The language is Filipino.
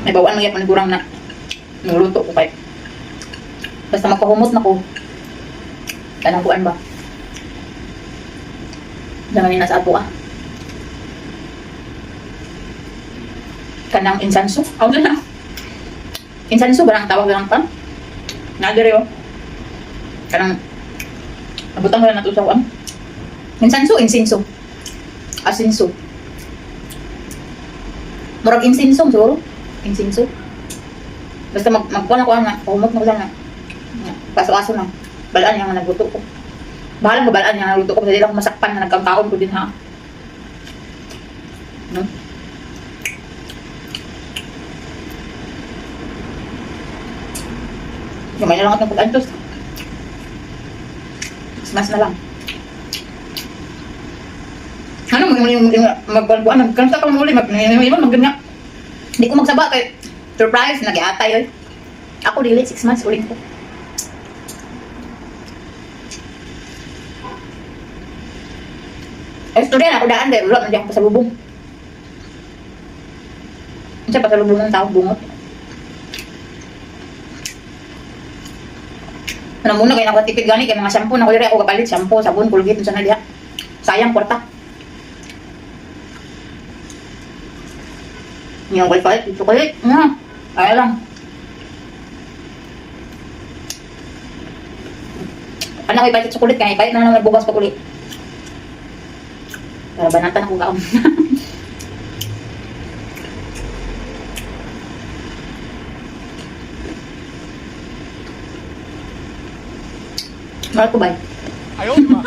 May bawaan mga panigurang na nuluto ko kay. Basta magpahumot na ko. Kanang kuan ba? Jangan nasa ato ah. Kanang insanso. Ako na. Insanso ba ang tawag lang pa? Nagere oh. Kanang abutan ko na nato sa kuan. Insanso, insinso. Asinso. Murag insinso siguro. Insinso. Basta magkuhan ako na, pahumot mo lang na. Paso-aso lang. Balaan niya nga nagluto ko. Bahalang babalaan niya nga nagluto ko. Kasi hindi lang masakpan na nagkangkaon ko din ha. No? Gamay na lang at ng pag-antos. Mas na lang. Ano mo yung magkuhan? Nagkansa ka muli. Magganyan. Hindi ko magsaba kay surprise. Nag-iatay eh. Ako dili 6 months uling ko. Istorya na ako daan dahil wala nandiyan pasalubong. Hindi siya pasalubong ng tao bungot. Ano muna kayo nakatipid gani kay mga shampoo na ko ako kapalit. Shampoo, sabon, Colgate, sa na diya. Sayang, kwarta. Yung wifi, chocolate. Kaya lang. Anak, ipalit chocolate kaya ipalit na lang nagbugas pa ulit. Para banatan ako kaon. Mahal ko ba? Ayaw, ma.